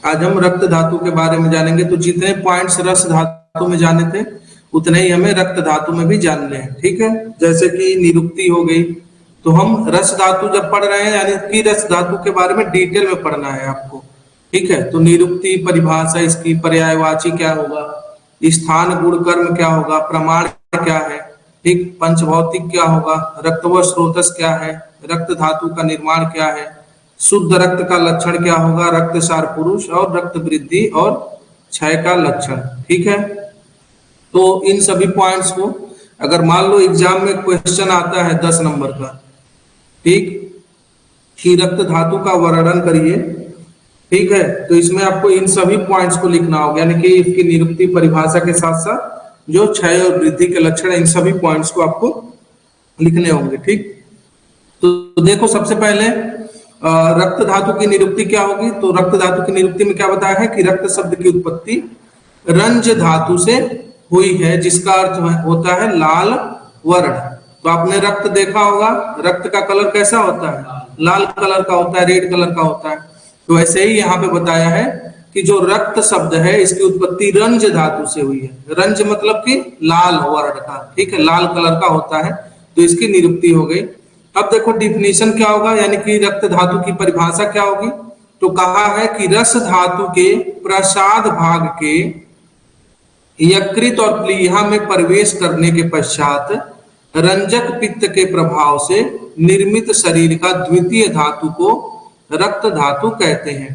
आज हम रक्त धातु के बारे में जानेंगे। तो जितने पॉइंट्स रस धातु में जाने थे उतने ही हमें रक्त धातु में भी जानने हैं, ठीक है। जैसे कि निरुक्ति हो गई, तो हम रस धातु जब पढ़ रहे हैं यानी कि रस धातु के बारे में डिटेल में पढ़ना है आपको, ठीक है। तो निरुक्ति परिभाषा, इसकी पर्यायवाची क्या होगा, स्थान गुण कर्म क्या होगा, प्रमाण क्या है, ठीक, पंचभौतिक क्या होगा, रक्त व स्रोतस क्या है, रक्त धातु का निर्माण क्या है, शुद्ध रक्त का लक्षण क्या होगा, रक्तसार पुरुष और रक्त वृद्धि और क्षय का लक्षण, ठीक है। तो इन सभी पॉइंट्स को अगर मान लो एग्जाम में क्वेश्चन आता है 10 नंबर का, ठीक, कि रक्त धातु का वर्णन करिए, ठीक है, तो इसमें आपको इन सभी पॉइंट्स को लिखना होगा, यानी कि इसकी निरुक्ति परिभाषा के साथ साथ जो क्षय और वृद्धि के लक्षण है इन सभी पॉइंट्स को आपको लिखने होंगे, ठीक। तो देखो सबसे पहले रक्त धातु की निरुक्ति क्या होगी। तो रक्त धातु की निरुक्ति में क्या बताया है कि रक्त शब्द की उत्पत्ति रंज धातु से हुई है, जिसका अर्थ होता है लाल वर्ण। तो आपने रक्त देखा होगा, रक्त का कलर कैसा होता है, लाल कलर का होता है, रेड कलर का होता है। तो ऐसे ही यहाँ पे बताया है कि जो रक्त शब्द है इसकी उत्पत्ति रंज धातु से हुई है। रंज मतलब कि लाल वर्ण का, ठीक है, लाल कलर का होता है, तो इसकी निरुक्ति हो गई। अब देखो डिफिनीशन क्या होगा, यानी कि रक्त धातु की परिभाषा क्या होगी। तो कहा है कि रस धातु के प्रसाद भाग के यकृत और प्लीहा में प्रवेश करने के पश्चात रंजक पित्त के प्रभाव से निर्मित शरीर का द्वितीय धातु को रक्त धातु कहते हैं।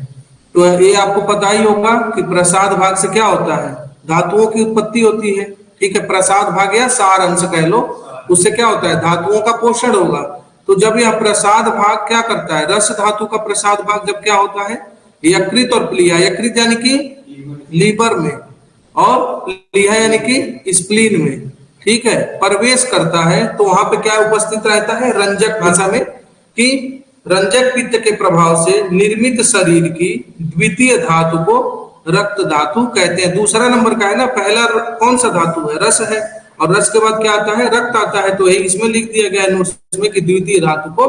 तो ये आपको पता ही होगा कि प्रसाद भाग से क्या होता है, धातुओं की उत्पत्ति होती है, ठीक है। प्रसाद भाग या सार अंश कह लो, उससे क्या होता है, धातुओं का पोषण होगा। तो जब यह प्रसाद भाग क्या करता है, रस धातु का प्रसाद भाग जब क्या होता है, यकृत और प्लीहा, यकृत यानी कि लीवर में और प्लीहा यानी कि स्प्लीन में, ठीक है, प्रवेश करता है, तो वहां पे क्या उपस्थित रहता है, रंजक भाषा में कि रंजक पित्त के प्रभाव से निर्मित शरीर की द्वितीय धातु को रक्त धातु कहते हैं। दूसरा नंबर का है ना, पहला कौन सा धातु है, रस है, और रस के बाद क्या आता है, रक्त आता है। तो यही इसमें लिख दिया गया है नोट्स में कि द्वितीय धातु को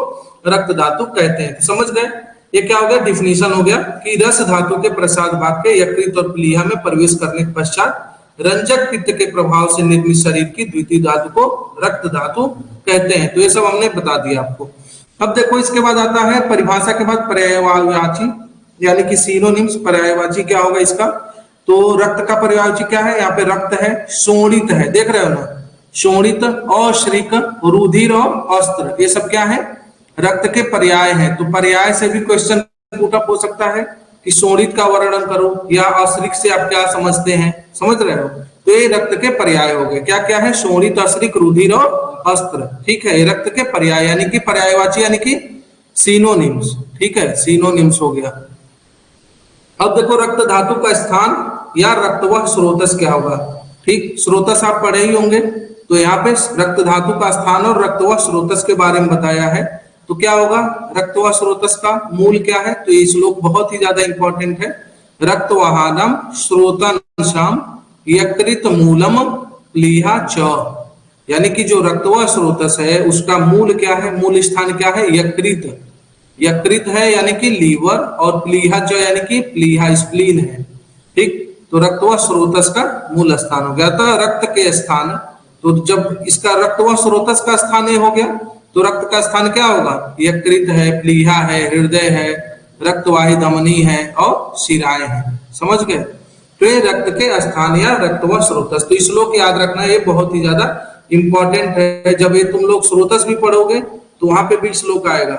रक्त धातु कहते हैं। तो समझ गए, ये क्या हो गया, डिफिनीशन हो गया कि रस धातु के प्रसाद भाग के यकृत और प्लीहा में प्रवेश करने के पश्चात रंजक पित्त के प्रभाव से निर्मित शरीर की द्वितीय धातु को रक्त धातु कहते हैं। तो ये सब हमने बता दिया आपको। अब देखो इसके बाद आता है परिभाषा के बाद पर्यायवाची, यानी कि सिनोनिम्स। पर्यायवाची क्या होगा इसका, तो रक्त का पर्यायवाची क्या है, यहाँ पे रक्त है, शोणित है, देख रहे हो ना, शोणित, अश्रिक, रुधिर और अस्त्र, ये सब क्या है, रक्त के पर्याय है। तो पर्याय से भी क्वेश्चन पुट अप हो सकता है कि शोणित का वर्णन करो, या अश्रिक से आप क्या समझते हैं, समझ रहे हो। तो ये रक्त के पर्याय हो गए, क्या क्या है, शोणित, अश्रिक, रुधिर और अस्त्र, ठीक है, ये रक्त के पर्याय यानी कि पर्यायवाची यानी कि सिनोनिम्स, ठीक है, सिनोनिम्स हो गया। अब देखो रक्त धातु का स्थान या रक्तवाह स्रोतस क्या होगा, ठीक, स्रोतस आप पढ़े ही होंगे। तो यहाँ पे रक्त धातु का स्थान और रक्तवाह स्रोतस के बारे में बताया है। तो क्या होगा, रक्तवाह स्रोतस का मूल क्या है, तो ये श्लोक बहुत ही ज्यादा इंपॉर्टेंट है। रक्तवाहानम स्रोतंशाम यकृत मूलम प्लीहा च, यानी कि जो रक्तवाह स्रोतस है उसका मूल क्या है, मूल स्थान क्या है, यकृत, यकृत है यानी कि लीवर, और प्लीहा च यानी कि प्लीहा स्प्लीन है, ठीक। तो रक्तवाह स्रोतस का मूल स्थान हो गया था रक्त के स्थान। तो जब इसका रक्तवाह स्रोतस का स्थान ये हो गया, तो रक्त का स्थान क्या होगा, यकृत है, प्लीहा है, हृदय है, रक्तवाही धमनी है और शिराएं हैं, समझ गए। तो ये रक्त के स्थान या रक्तवाह स्रोतस, तो श्लोक याद रखना, ये बहुत ही ज्यादा इंपॉर्टेंट है। जब ये तुम लोग स्रोतस भी पढ़ोगे तो वहां पे भी श्लोक आएगा,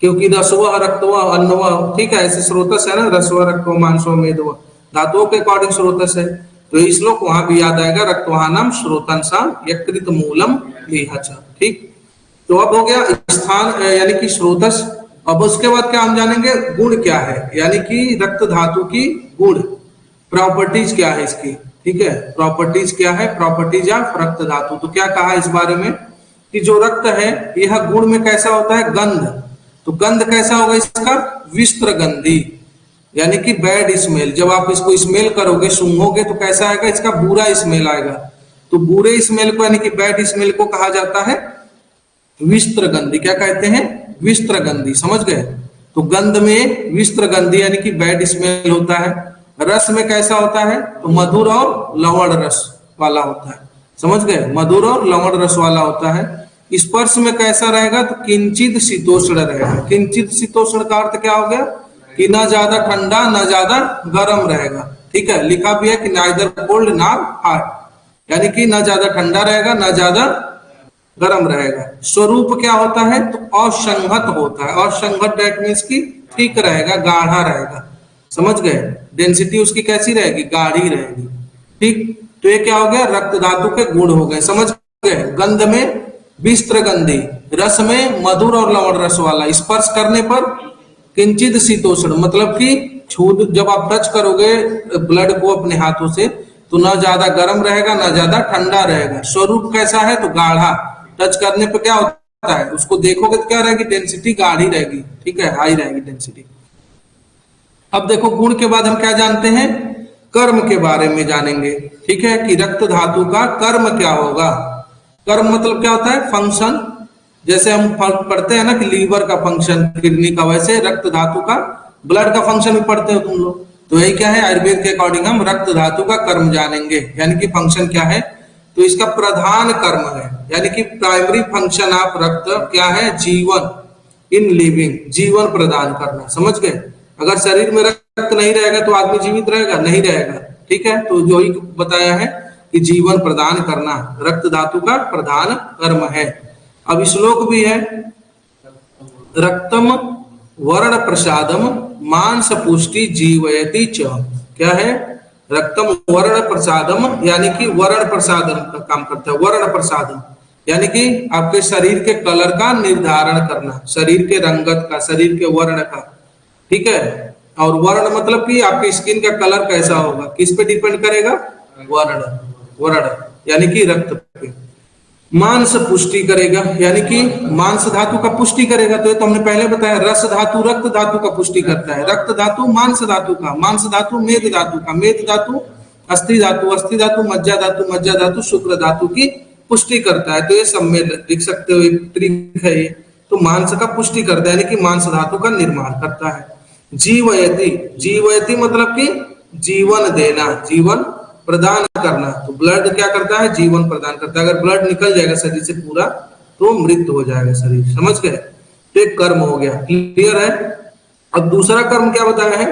क्योंकि रसव रक्तव अन्नव, ठीक है, ऐसे स्रोतस है ना, रसव रक्तव मांसव मेदव, धातुओं के अकॉर्डिंग स्रोतस है। तो ये श्लोक वहां भी याद आएगा, रक्तवाहनम स्रोतंसाम यकृत मूलम प्लीहा च, ठीक। तो अब हो गया स्थान यानी कि स्रोतस। अब उसके बाद क्या हम जानेंगे, गुण क्या है, यानी कि रक्त धातु की गुण, प्रॉपर्टीज क्या है इसकी, ठीक है, प्रॉपर्टीज क्या है, प्रॉपर्टीज ऑफ रक्त धातु। तो क्या कहा इस बारे में कि जो रक्त है यह गुण में कैसा होता है, गंध। तो गंध कैसा होगा इसका, विस्त्र गंधी, यानी कि बैड स्मेल। जब आप इसको स्मेल करोगे, सूंघोगे, तो कैसा आएगा, इसका बुरा स्मेल आएगा। तो बुरे स्मेल को यानी कि बैड स्मेल को कहा जाता है विस्त्र गंधी। क्या कहते हैं, विस्त्र गंधी, समझ गए। तो गंध में विस्त्र गंधी यानी कि बैड स्मेल होता है। रस में कैसा होता है, तो मधुर और लवण रस वाला होता है। समझ गए, मधुर और लवण रस वाला होता है। स्पर्श में कैसा रहेगा, तो किंचित शीतोष्ण रहेगा। किंचित शीतोष्ण का अर्थ क्या हो गया कि ना ज्यादा ठंडा ना ज्यादा गर्म रहेगा। ठीक है, लिखा भी है कि नाइदर कोल्ड ना हॉट, यानी कि ना ज्यादा ठंडा रहेगा ना ज्यादा गर्म रहेगा। स्वरूप क्या होता है, तो असंगत होता है। असंगत दैट मीन्स की ठीक रहेगा, गाढ़ा रहेगा। समझ गए, डेंसिटी उसकी कैसी रहेगी, गाढ़ी रहेगी। ठीक, तो ये क्या हो गया, रक्त धातु के गुण हो गए। समझ गए, गंध में विस्त्र गंधी, रस में मधुर और लवण रस वाला, स्पर्श करने पर किंचित शीतोष्ण, मतलब कि छू जब आप टच करोगे ब्लड को अपने हाथों से तो ना ज्यादा गर्म रहेगा ना ज्यादा ठंडा रहेगा। स्वरूप कैसा है, तो गाढ़ा। टच करने पे क्या होता है, उसको देखोगे तो क्या रहेगी, डेंसिटी गाढ़ी रहेगी। ठीक है, हाई रहेगी डेंसिटी। अब देखो गुण के बाद हम क्या जानते हैं, कर्म के बारे में जानेंगे। ठीक है, कि रक्त धातु का कर्म क्या होगा। कर्म मतलब क्या होता है, फंक्शन। जैसे हम पढ़ते हैं ना कि लीवर का फंक्शन, किडनी का, वैसे रक्त धातु का, ब्लड का फंक्शन भी पढ़ते हो तुम लोग। तो यही क्या है, आयुर्वेद के अकॉर्डिंग हम रक्त धातु का कर्म जानेंगे, यानी कि फंक्शन क्या है। तो इसका प्रधान कर्म है, यानी कि प्राइमरी फंक्शन ऑफ रक्त क्या है, जीवन, इन लिविंग, जीवन प्रदान करना। समझ गए, अगर शरीर में रक्त नहीं रहेगा तो आदमी जीवित रहेगा, नहीं रहेगा। ठीक है, तो जो ही बताया है कि जीवन प्रदान करना रक्त धातु का प्रधान कर्म है। अब श्लोक भी है, रक्तम वर्ण प्रसादम मांस पुष्टि जीवयति च। क्या है, रक्तम वर्ण प्रसादम, यानी कि वर्ण प्रसादन का काम करता है। वर्ण प्रसादम यानी कि आपके शरीर के कलर का निर्धारण करना, शरीर के रंगत का, शरीर के वर्ण का। ठीक है, और वर्ण मतलब कि आपकी स्किन का कलर कैसा होगा, किस पे डिपेंड करेगा, वर्ण। वर्ण यानी कि रक्त पे। मांस पुष्टि करेगा, यानी कि मांस धातु का पुष्टि करेगा। तो ये तो हमने पहले बताया, रस धातु रक्त धातु का पुष्टि करता है, रक्त धातु मांस धातु का, मांस धातु मेद धातु का, मेद धातु अस्थि धातु, अस्थि धातु मज्जा धातु, मज्जा धातु शुक्र धातु की पुष्टि करता है। तो ये सब में लिख सकते हो, एक ट्रिक है ये। तो मांस का पुष्टि करता है, यानी कि मांस धातु का निर्माण करता है। जीवयति, जीवयति मतलब कि जीवन देना, जीवन प्रदान करना। तो ब्लड क्या करता है, जीवन प्रदान करता है। अगर ब्लड निकल जाएगा शरीर से पूरा तो मृत्यु हो जाएगा शरीर। समझ गए, तो एक कर्म हो गया, क्लियर है। अब दूसरा कर्म क्या बताया है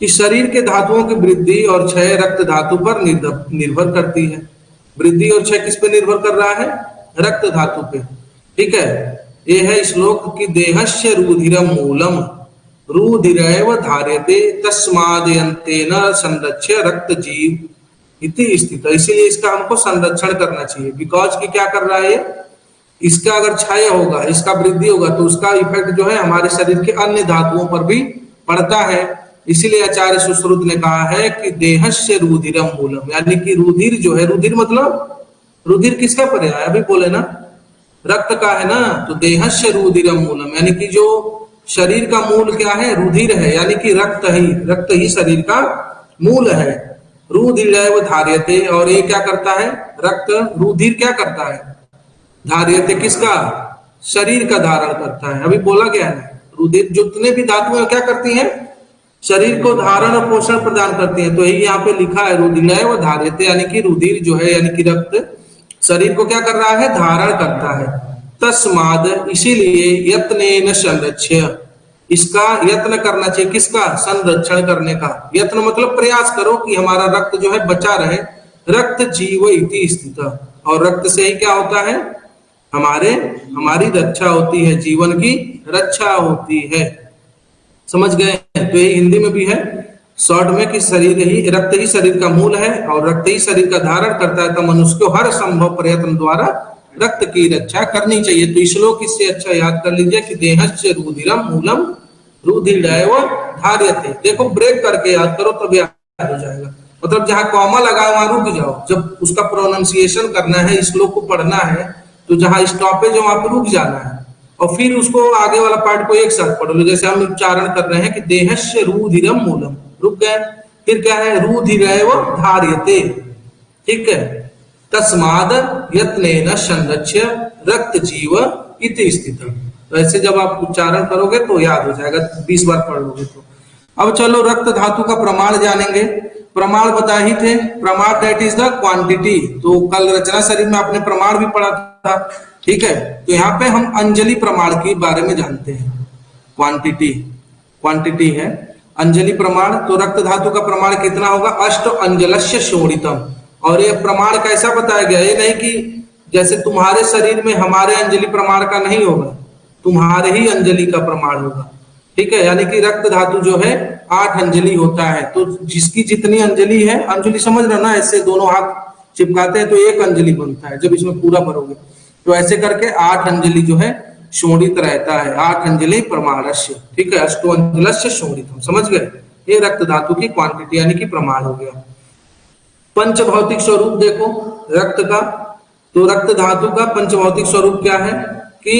कि शरीर के धातुओं की वृद्धि और क्षय रक्त धातु पर निर्भर करती है। वृद्धि और क्षय किस पे निर्भर कर रहा है, रक्त धातु पे। ठीक है, ये है श्लोक की देहस्य रुधिरम मूलम रुधिरैव धार्यते तस्मादयन्तेन संरक्ष्य रक्त जीव इति स्थित। इसीलिए इसका हमको संरक्षण करना चाहिए। बिकॉज की क्या कर रहा है, इसका अगर क्षय होगा, इसका वृद्धि होगा तो उसका इफेक्ट जो है हमारे शरीर के अन्य धातुओं पर भी पड़ता है। इसीलिए आचार्य सुश्रुत ने कहा है कि देहस्य रुधिरम मूलम, यानी कि रुधिर जो है, रुधिर मतलब रुधिर किसका पर्याय, अभी बोले ना, रक्त का है ना। तो देहस्य रुधिरम मूलम, यानी कि जो शरीर का मूल क्या है, रुधिर है, यानी कि रक्त ही शरीर का मूल है। रुधिरैव धार्यते, और ये क्या करता है, रक्त रुधिर क्या करता है, धार्यते किसका, शरीर का धारण करता है। अभी बोला गया है, रुधिर जितने भी धातुएं क्या करती हैं, शरीर को धारण और पोषण प्रदान करती हैं। तो यही यहाँ पे लिखा है रुधिरैव धार्यते, यानी कि रुधिर जो है, यानी कि रक्त शरीर को क्या कर रहा है, धारण करता है। तस्माद, इसीलिए यत्नेन संरक्ष्य, इसका यत्न करना चाहिए, किसका, संरक्षण करने का। यत्न मतलब प्रयास करो कि हमारा रक्त जो है बचा रहे। रक्त जीव इति स्थित, और रक्त से ही क्या होता है, हमारी रक्षा होती है, जीवन की रक्षा होती है। समझ गए, तो ये हिंदी में भी है शॉर्ट में कि रक्त ही शरीर का मूल है और रक्त ही शरीर का धारण करता है। तो मनुष्य को हर संभव प्रयत्न द्वारा रक्त की रक्षा करनी चाहिए। तो श्लोक इससे अच्छा याद कर लीजिए कि देहस्य रुधिरम मूलम रुधिरैव धार्यते। देखो ब्रेक करके याद करो तब याद हो जाएगा। मतलब जहां कॉमा लगा वहां रुक जाओ, जब उसका प्रोनाउंसिएशन करना है, श्लोक को पढ़ना है, तो जहां स्टॉपेज है वहां पे रुक जाना है और फिर उसको आगे वाला पार्ट को एक साथ पढ़ लो। जैसे हम उच्चारण कर रहे हैं कि देहस्य रुधिरम मूलम, रुक गए, फिर क्या है, रुधिरैव धार्यते। ठीक है, तस्माद यत्नेन संरक्ष्य रक्त जीव इति स्थितम्। तो ऐसे जब आप उच्चारण करोगे तो याद हो जाएगा, 20 बार पढ़ लोगे तो। अब चलो रक्त धातु का प्रमाण जानेंगे। प्रमाण बता ही थे, प्रमाण दैट इज द क्वांटिटी। तो कल रचना शरीर में आपने प्रमाण भी पढ़ा था, ठीक है। तो यहाँ पे हम अंजलि प्रमाण के बारे में जानते हैं। क्वांटिटी, क्वांटिटी है अंजलि प्रमाण। तो रक्त धातु का प्रमाण कितना होगा? अष्ट अंजलस्य शोणितम। और ये प्रमाण कैसा बताया गया? ये नहीं कि जैसे तुम्हारे शरीर में हमारे अंजलि प्रमाण का नहीं होगा, तुम्हारे ही अंजलि का प्रमाण होगा, ठीक है। यानी कि रक्त धातु जो है 8 अंजलि होता है। तो जिसकी जितनी अंजलि है, अंजलि समझ रहे ना, ऐसे दोनों हाथ चिपकाते हैं तो एक अंजलि बनता है जब इसमें पूरा भरोगे। तो ऐसे करके 8 अंजलि जो है शोणित रहता है, 8 अंजलि प्रमाणस्य, ठीक है। अष्टो अंजलस्य शोणितम, समझ गए? ये रक्त धातु की क्वांटिटी यानी कि प्रमाण हो गया। पंच भौतिक स्वरूप देखो रक्त का। तो रक्त धातु का पंच भौतिक स्वरूप क्या है कि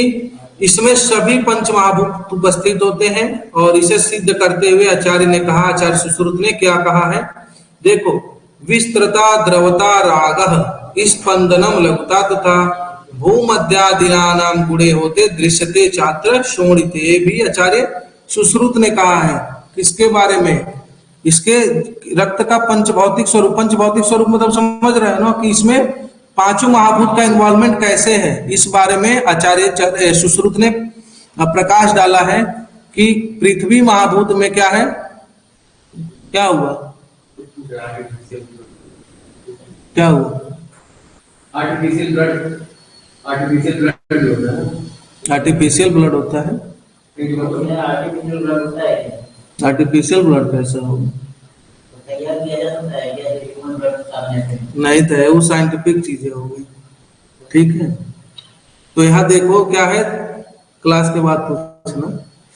इसमें सभी पंच महाभूत उपस्थित होते हैं। और इसे सिद्ध करते हुए आचार्य ने कहा, आचार्य सुश्रुत ने क्या कहा है? देखो, विस्तृता द्रवता रागः स्पंदनम लघुता तथा भूमध्यादिनानाम गुणे होते दृश्यते छात्र शोणिते। ये भी आचार्य सुश्रुत ने कहा है। किसके बारे में? इसके रक्त का पंचभौतिक स्वरूप। पंचभौतिक स्वरूप मतलब समझ रहे हैं ना कि इसमें पांचों महाभूत का इन्वॉल्वमेंट कैसे है, इस बारे में आचार्य सुश्रुत ने प्रकाश डाला है कि पृथ्वी महाभूत में क्या है, क्या हुआ, क्या हुआ? आर्टिफिशियल ब्लड, आर्टिफिशियल ब्लड होता है। आर्टिफिशियल ब्लड होता है। आर्टिफिशियल ब्लड होता है। आर्टिफिशियल ब्लड कैसा होगा? तैयार किया जा सकता है क्या ह्यूमन ब्लड सामने से? नहीं तो है, वो साइंटिफिक चीजें हो गई, ठीक है। तो यहाँ देखो क्या है, क्लास के बाद पूछना,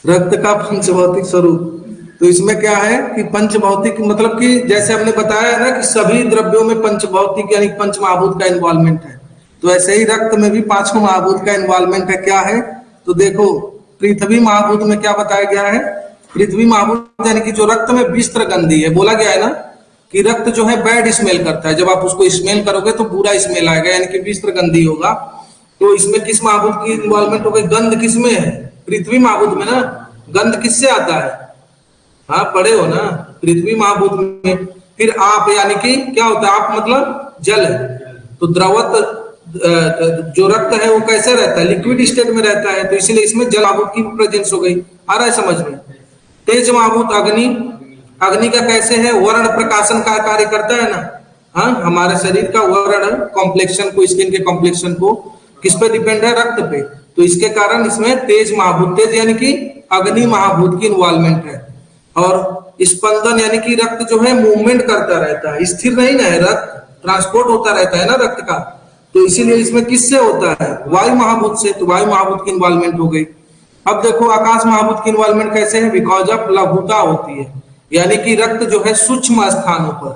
रक्त का पंचभौतिक स्वरूप। तो इसमें क्या है कि पंचभौतिक मतलब कि जैसे हमने बताया ना कि सभी द्रव्यों में पंचभौतिक यानी पंच महाभूत का इन्वॉल्वमेंट है, तो ऐसे ही रक्त में भी पांचों महाभूत का इन्वॉल्वमेंट है। क्या है? तो देखो, पृथ्वी महाभूत में क्या बताया गया है? पृथ्वी महाभूत यानी कि जो रक्त में विस्त्र गंधी है, बोला गया है ना कि रक्त जो है बैड स्मेल करता है। जब आप उसको स्मेल करोगे तो बुरा स्मेल आएगा, यानी कि विस्त्र गंधी होगा। तो इसमें किस महाभूत की इन्वॉल्वमेंट हो गई? गंध किसमें है? पृथ्वी महाभूत में ना। गंध किससे आता है? हाँ, पढ़े हो ना, पृथ्वी महाभूत में। फिर आप यानी कि क्या होता है? आप मतलब जल है। तो द्रवत जो रक्त है वो कैसे रहता है? लिक्विड स्टेट में रहता है, तो इसीलिए इसमें जल महाभूत की प्रेजेंस हो गई। आ रहा है समझ में? तेज महाभूत अग्नि, अग्नि का कैसे है? वर्ण प्रकाशन का कार्य करता है ना। हाँ, हमारे शरीर का वर्ण कॉम्प्लेक्शन को, स्किन के कॉम्प्लेक्शन को किस पे डिपेंड है? रक्त पे। तो इसके कारण इसमें तेज महाभूत, तेज यानी कि अग्नि महाभूत की इन्वॉल्वमेंट है। और स्पंदन यानी कि रक्त जो है मूवमेंट करता रहता है, स्थिर नहीं ना है, रक्त ट्रांसपोर्ट होता रहता है ना रक्त का। तो इसीलिए इसमें किससे होता है? वायु महाभूत से। तो वायु महाभूत की इन्वॉल्वमेंट हो गई। अब देखो आकाश महाभूत की इन्वॉल्वमेंट कैसे है? बिकॉज ऑफ लघुता होती है, यानी कि रक्त जो है सूक्ष्म स्थानों पर,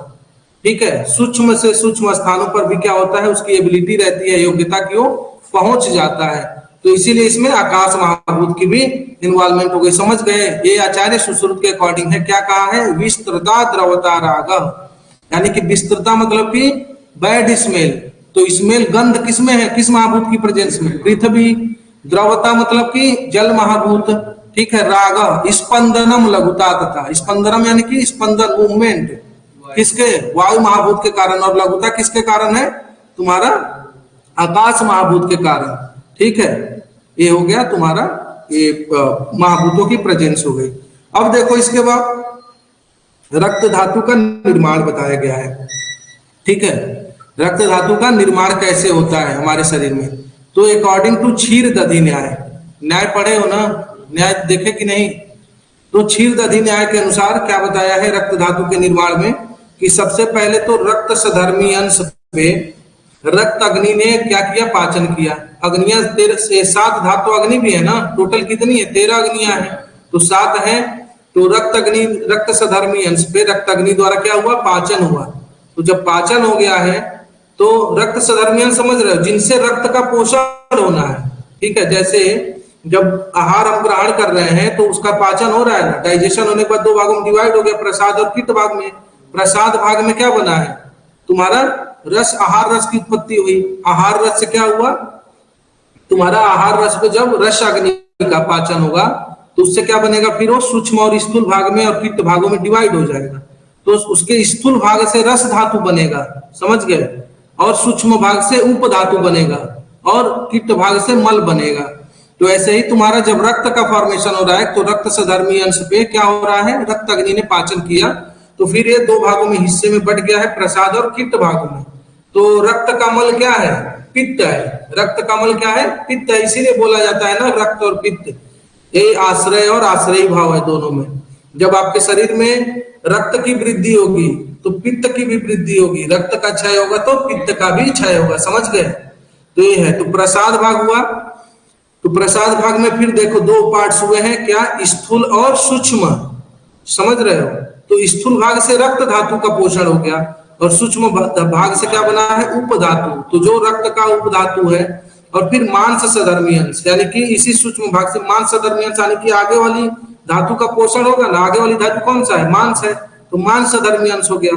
ठीक है, सूक्ष्म से सूक्ष्म स्थानों पर भी क्या होता है? उसकी एबिलिटी रहती है, योग्यता की वो पहुंच जाता है। तो इसीलिए इसमें आकाश महाभूत की भी इन्वॉल्वमेंट हो गई। समझ गए? ये आचार्य सुश्रुत के अकॉर्डिंग है। क्या कहा है? विस्तृता द्रवता राग, यानी कि विस्तृता मतलब कि बैड स्मेल। तो स्मेल गंध किसमें है? किस महाभूत की प्रेजेंस में? पृथ्वी। द्रवता मतलब कि जल महाभूत, ठीक है। राग स्पंदनम लघुता तथा, स्पंदनम यानी कि स्पंदन मूवमेंट किसके? वायु महाभूत के कारण। और लघुता किसके कारण है? तुम्हारा आकाश महाभूत के कारण, ठीक है। ये हो गया तुम्हारा, ये महाभूतों की प्रेजेंस हो गई। अब देखो इसके बाद रक्त धातु का निर्माण बताया गया है, ठीक है। रक्त धातु का निर्माण कैसे होता है हमारे शरीर में? तो अकॉर्डिंग टू क्षीर दधि न्याय, न्याय पढ़े हो ना, न्याय देखे कि नहीं? तो क्षीर दधि न्याय के अनुसार क्या बताया है रक्त धातु के निर्माण में कि सबसे पहले तो रक्त सधर्मी अंश पे रक्त अग्नि ने क्या किया? पाचन किया। अग्नियां 7 धातु अग्नि भी है ना, टोटल कितनी है? 13 अग्नियां हैं, तो 7 है। तो रक्त अग्नि, रक्त सधर्मी अंश पे रक्त अग्नि द्वारा क्या हुआ? पाचन हुआ। तो जब पाचन हो गया है तो रक्त सधर्मी समझ रहे हो, जिनसे रक्त का पोषण होना है, ठीक है। जैसे जब आहार हम ग्रहण कर रहे हैं तो उसका पाचन हो रहा है ना, डाइजेशन होने के बाद 2 भागों में डिवाइड हो गया, प्रसाद और पित्त भाग में। प्रसाद भाग में क्या बना है? तुम्हारा रस, आहार रस की उत्पत्ति हुई। आहार रस से क्या हुआ? तुम्हारा आहार रस पे जब रस अग्नि का पाचन होगा तो उससे क्या बनेगा, फिर वो सूक्ष्म और स्थूल भाग में और पित्त भागों में डिवाइड हो जाएगा। तो उसके स्थूल भाग से रस धातु बनेगा, समझ गए, और सूक्ष्म भाग से उप धातु बनेगा और पित्त भाग से मल बनेगा। तो ऐसे ही तुम्हारा जब रक्त का फॉर्मेशन हो रहा है तो रक्त सधर्मी अंश पे क्या हो रहा है, रक्त अग्नि ने पाचन किया तो फिर ये दो भागों में हिस्से में बट गया है, प्रसाद और पित्त भागों में। तो रक्त का मल क्या है, पित्त है। रक्त का मल क्या है, पित्त है। इसीलिए बोला जाता है ना रक्त और पित्त, ये आश्रय और आश्रयी भाव है दोनों में। जब आपके शरीर में रक्त की वृद्धि होगी तो पित्त की भी वृद्धि होगी, रक्त का क्षय होगा तो पित्त का भी क्षय होगा, समझ गए। तो ये है, तो प्रसाद भाग हुआ। तो प्रसाद भाग में फिर देखो दो पार्ट्स हुए हैं, क्या, स्थूल और सूक्ष्म, समझ रहे हो। तो स्थूल भाग से रक्त धातु का पोषण हो गया और सूक्ष्म भाग से क्या बना है, उप धातु। तो जो रक्त का उप धातु है और फिर मांस सधर्मी अंश, यानी कि इसी सूक्ष्म भाग से मांस सधर्मी अंश, यानी कि आगे वाली धातु का पोषण होगा ना। आगे वाली धातु कौन सा है, मांस है, तो मांस सधर्मी अंश हो गया।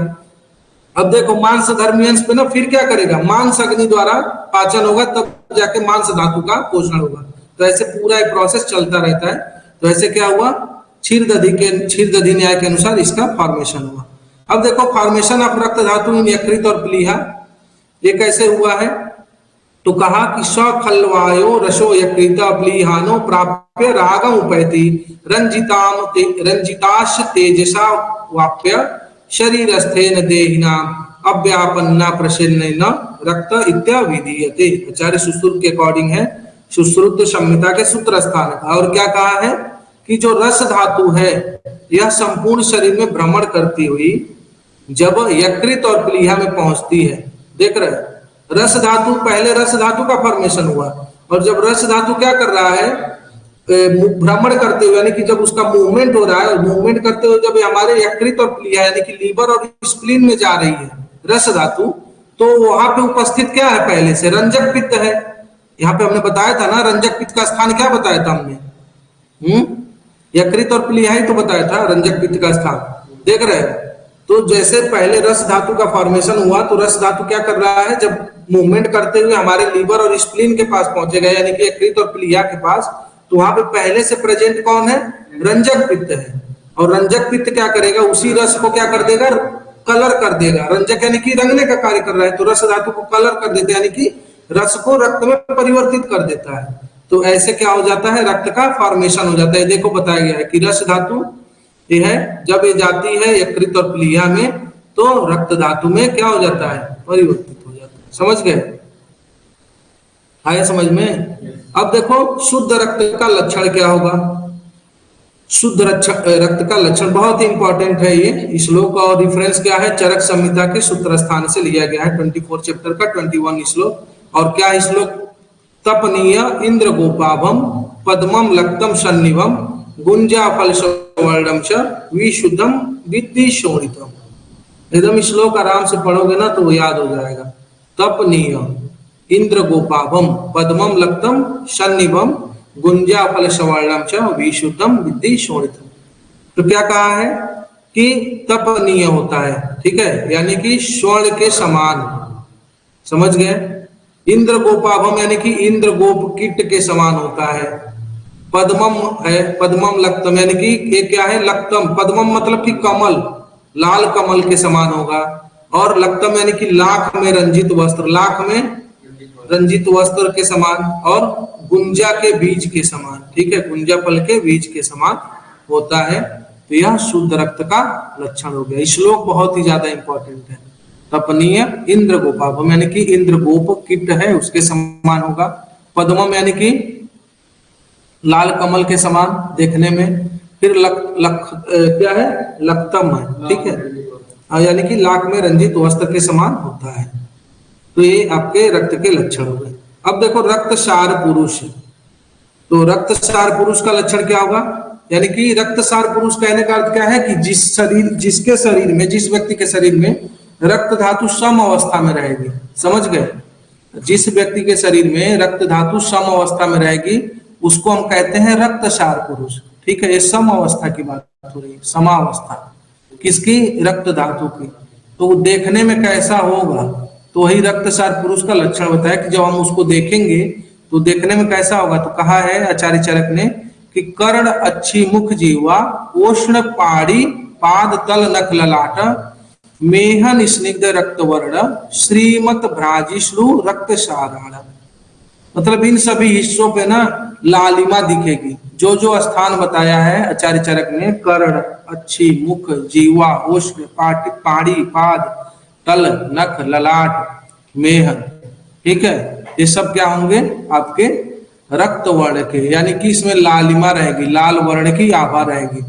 अब देखो मांस धर्मी अंश पे ना फिर क्या करेगा, मांस अग्नि द्वारा पाचन होगा, तब जाके मांस धातु का पोषण होगा। तो ऐसे पूरा एक प्रोसेस चलता रहता है। तो ऐसे क्या हुआ, क्षीरदधि न्याय के अनुसार इसका फॉर्मेशन हुआ। अब देखो फॉर्मेशन ऑफ रक्त धातु इन यकृत और प्लीहा, ये कैसे हुआ है। तो कहा कि सखल्वायो रसो यकृता प्लीहानो प्राप्य रागम उपैति रंजिताश तेजसा वाप्य शरीरस्थेन देहिनाम अव्यापन्ना प्रसन्नेन रक्त इत्याविधीयते। आचार्य सुश्रुत के अकॉर्डिंग है, सुश्रुत संहिता के सूत्र स्थान का। और क्या कहा है कि जो रस धातु है यह संपूर्ण शरीर में भ्रमण करती हुई जब यकृत और प्लीहा में पहुंचती है, देख रहे हैं, रस धातु, पहले रस धातु का फॉर्मेशन हुआ और जब रस धातु क्या कर रहा है, भ्रमण करते हुए, यानी कि जब उसका मूवमेंट हो रहा है, और मूवमेंट करते हुए जब हमारे यकृत और प्लीहा यानी कि लीवर और स्प्लीन में जा रही है रस धातु, तो वहां पे उपस्थित क्या है, पहले से रंजक पित्त है। यहाँ पे हमने बताया था ना, रंजक पित्त का स्थान क्या बताया था हमने, यकृत और प्लीहा ही तो बताया था रंजक पित्त का स्थान, देख रहे हैं। तो जैसे पहले रस धातु का फॉर्मेशन हुआ तो रस धातु क्या कर रहा है, जब मूवमेंट करते हुए हमारे लीवर और स्प्लीन के पास पहुंचेगा, यानी कि यकृत और प्लीहा के पास, तो वहां पे पहले से प्रेजेंट कौन है, रंजक पित्त है। और रंजक पित्त क्या करेगा, उसी रस को क्या कर देगा, कलर कर देगा। रंजक यानी कि रंगने का कार्य कर रहा है, तो रस धातु को कलर कर देते हैं, यानी कि रस को रक्त में परिवर्तित कर देता है। तो ऐसे क्या हो जाता है, रक्त का फॉर्मेशन हो जाता है। देखो बताया गया है कि रस धातु ये है, जब ये जाती है यकृत और प्लीहा में तो रक्त धातु में क्या हो जाता है, परिवर्तित हो जाता है, समझ गए, आया समझ में। अब देखो शुद्ध रक्त का लक्षण क्या होगा। शुद्ध रक्त का लक्षण बहुत ही इंपॉर्टेंट है ये श्लोक, और रिफरेंस क्या है, चरक संहिता के सूत्र स्थान से लिया गया है, 24 चैप्टर का 21 श्लोक। और क्या है श्लोक, तपनीय इंद्र गोपाभम पद्मम लक्तम सन्निभम गुंजा फल सवर्णम च विशुद्धम विद्धि शोणितम। एकदम श्लोक आराम से पढ़ोगे ना तो याद हो जाएगा। तपनीय इंद्र गोपाभम पद्मम लक्तम सन्निभम गुंजा फल सवर्णम च विशुद्धम विद्धि शोणितम। तो क्या कहा है कि तपनीय होता है, ठीक है, यानी कि स्वर्ण के समान, समझ गए। इंद्र गोपाभम यानी कि इंद्र गोप कीट के समान होता है। पद्मम है, पद्मम लक्तम यानी कि ये क्या है, लक्तम, पद्मम मतलब कि कमल, लाल कमल के समान होगा। और लक्तम यानी कि लाख में रंजित वस्त्र, लाख में रंजित वस्त्र के समान, और गुंजा के बीज के समान, ठीक है, गुंजा फल के बीज के समान होता है। तो यह शुद्ध रक्त का लक्षण हो गया। श्लोक बहुत ही ज्यादा इंपॉर्टेंट है। तपनीय इंद्र गोपाभम यानी कि इंद्र गोप कीट है उसके समान होगा। पद्मम यानी कि लाल कमल के समान देखने में। फिर क्या है, लक्तम है, ठीक है, यानी कि लाख में रंजित वस्त्र के समान होता है। तो ये आपके रक्त के लक्षण हो गए। अब देखो रक्तसार पुरुष, तो रक्तसार पुरुष का लक्षण क्या होगा, यानी कि रक्तसार पुरुष कहने का अर्थ क्या है कि जिसके शरीर में, जिस व्यक्ति के शरीर में रक्त धातु सम अवस्था में रहेगी, समझ गए। जिस व्यक्ति के शरीर में रक्त धातु सम अवस्था में रहेगी उसको हम कहते हैं रक्तसार पुरुष, ठीक है। ये सम अवस्था की बात हो रही है, समावस्था किसकी, रक्त धातु की। तो वो देखने में कैसा होगा, तो वही रक्तसार पुरुष का लक्षण बताया कि जब हम उसको देखेंगे तो देखने में कैसा होगा, तो कहा है आचार्य चरक ने कि कर्ण अच्छी मुख जीवा उष्ण पाड़ी पाद तल नख ललाट मेहन स्निग्ध रक्त वर्ण श्रीमत भ्राजिश्रु रक्त साराण। मतलब इन सभी हिस्सों पे ना लालिमा दिखेगी। जो जो स्थान बताया है आचार्य चरक ने, कर्ण, अच्छी, मुख, जीवा, उष्ण, पाड़ी, पाद, तल, नख, ललाट, मेहन, ठीक है, ये सब क्या होंगे आपके रक्त वर्ण के, यानी कि इसमें लालिमा रहेगी, लाल वर्ण की आभा रहेगी।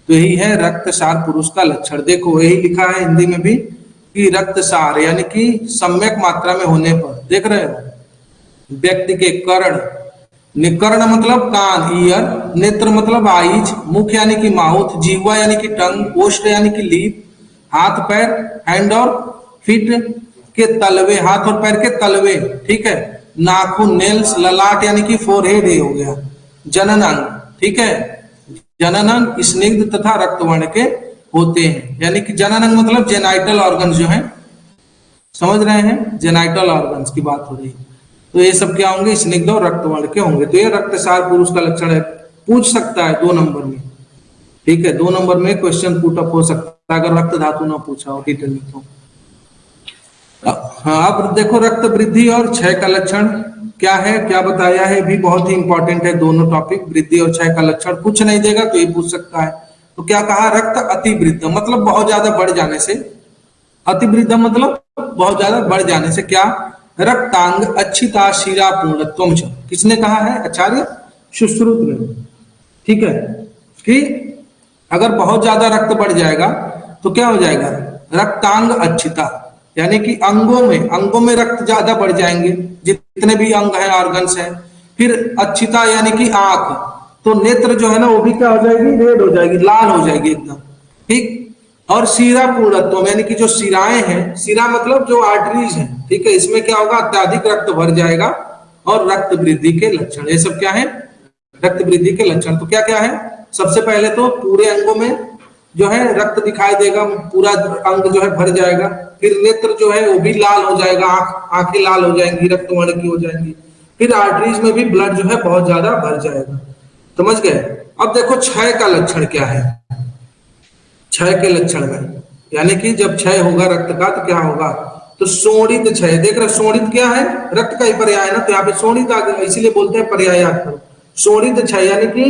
तो यही है रक्तसार पुरुष का लक्षण। देखो यही लिखा है हिंदी में भी कि रक्तसार यानी कि सम्यक मात्रा में होने पर, देख रहे हो, व्यक्ति के कर्ण, कर्ण मतलब कान, ईयर, नेत्र मतलब आईज, मुख यानी कि माउथ, जीवा यानी कि टंग, ओष्ठ यानी कि लीप, हाथ पैर, हैंड और फीट के तलवे, हाथ और पैर के तलवे, ठीक है, नाखून, नेल्स, ललाट यानी कि फोरहेड ही हो गया, जननांग, ठीक है, जननांग स्निग्ध तथा रक्तवर्ण के होते हैं। यानी कि जननांग मतलब जेनाइटल ऑर्गन जो है, समझ रहे हैं, जेनाइटल ऑर्गन्स की बात हो रही है। तो ये सब क्या होंगे, स्निग्ध और रक्तवर्ण के होंगे। तो ये रक्तसार पुरुष का लक्षण है, पूछ सकता है 2 नंबर में, ठीक है, 2 नंबर में क्वेश्चन पुट अप हो सकता है अगर रक्त धातु ना पूछा हो डिटेल में तो। हाँ, अब देखो रक्त वृद्धि और क्षय का लक्षण क्या है, क्या बताया है, भी बहुत ही इंपॉर्टेंट है दोनों टॉपिक, वृद्धि और क्षय का लक्षण। कुछ नहीं देगा तो ये पूछ सकता है। तो क्या कहा, रक्त अतिवृद्ध मतलब बहुत ज्यादा बढ़ जाने से, अतिवृद्ध मतलब बहुत ज्यादा बढ़ जाने से, क्या, रक्तांग अच्छिता शिरा पूर्णत्वम च, किसने कहा है, आचार्य सुश्रुत ने, ठीक है, कि अगर बहुत ज्यादा रक्त बढ़ जाएगा तो क्या हो जाएगा, रक्तांग अच्छिता, यानी कि अंगों में रक्त ज्यादा बढ़ जाएंगे, जितने भी अंग हैं, ऑर्गन्स हैं। फिर अच्छिता यानी कि आंख, तो नेत्र जो है ना वो भी क्या हो जाएगी, रेड हो जाएगी, लाल हो जाएगी एकदम, ठीक। और शिरा पूर्णत्व यानी कि जो शिराएं हैं, शिरा मतलब जो आर्टरीज हैं, ठीक है, इसमें क्या होगा, अत्यधिक रक्त भर जाएगा। और रक्त वृद्धि के लक्षण, ये सब क्या है, रक्त वृद्धि के लक्षण। तो क्या क्या है, सबसे पहले तो पूरे अंगों में जो है रक्त दिखाई देगा, पूरा अंग जो है भर जाएगा। फिर नेत्र जो है वो भी लाल हो जाएगा, आंखें लाल हो जाएंगी, रक्तवर्ण की हो जाएंगी। फिर आर्टरीज में भी ब्लड जो है बहुत ज्यादा भर जाएगा, समझ गए। अब देखो क्षय का लक्षण क्या है, क्षय के लक्षण में, यानी कि जब क्षय होगा रक्त का तो क्या होगा, तो शोणित क्षय, देख रहे शोणित क्या है, रक्त का ही पर्याय है ना, तो यहाँ पे शोणित आ गया, इसीलिए बोलते हैं पर्यायात्मक। शोणित क्षय यानी कि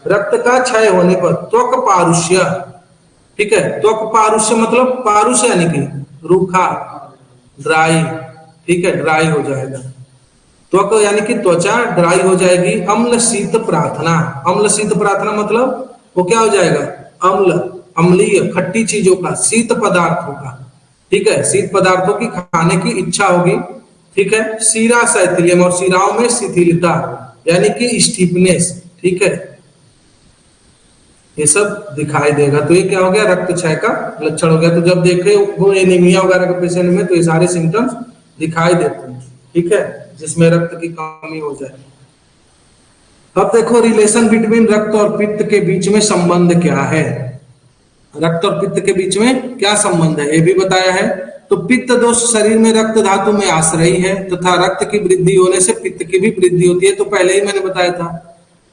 रक्त का क्षय होने पर त्वक पारुष्य, ठीक है, त्वक पारुष्य मतलब पारुष्य यानी कि रूखा, ड्राई, ठीक है, ड्राई हो जाएगा। त्वक यानी कि त्वचा ड्राई हो जाएगी। अम्ल शीत प्रार्थना, अम्ल शीत प्रार्थना मतलब वो क्या हो जाएगा, अम्ल, अम्लीय खट्टी चीजों का, शीत पदार्थों का, ठीक है, शीत पदार्थों की खाने की इच्छा होगी, ठीक है। शीरा शैथिल्यम, और शीराओं में शिथिलता यानी कि स्टीफनेस, ठीक है, ये सब दिखाई देगा। तो ये क्या हो गया, रक्त क्षय का लक्षण हो गया। तो जब देखे वो एनीमिया वगैरह के पेशेंट में तो ये सारे सिम्टम्स दिखाई देते हैं, ठीक है, जिसमें रक्त की कमी हो जाए। अब देखो रिलेशन बिटवीन रक्त और पित्त के बीच में संबंध क्या है, रक्त और पित्त के बीच में क्या संबंध है, ये भी बताया है। तो पित्त दोष शरीर में रक्त धातु में आश्रयी है तथा रक्त की वृद्धि होने से पित्त की भी वृद्धि होती है, तो पहले ही मैंने बताया था।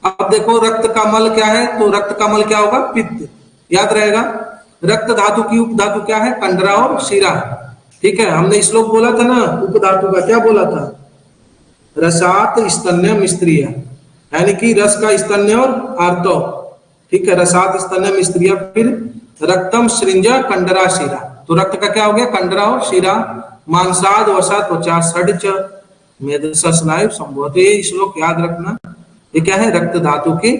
अब देखो रक्त का मल क्या है, तो रक्त का मल क्या होगा, पित्त, याद रहेगा। रक्त धातु की उपधातु क्या है, कंडरा और शिरा, ठीक है। हमने श्लोक बोला था ना उपधातु का, क्या बोला था, रसात स्तन्यम स्त्रिया, यानी कि रस का स्तन्य और आर्तो, ठीक है, रसात स्तन्यम स्त्रिया। फिर रक्तम सृंजा कंडरा शिरा, तो रक्त का क्या हो गया, कंडरा और शिरा। मांसाद वसा त्वचा षड्च मेदसा स्नायु संभव, ये श्लोक याद रखना। ये क्या है, रक्त धातु की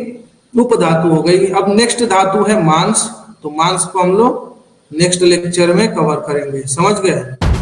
उपधातु हो गई। अब नेक्स्ट धातु है मांस, तो मांस को हम लोग नेक्स्ट लेक्चर में कवर करेंगे, समझ गए।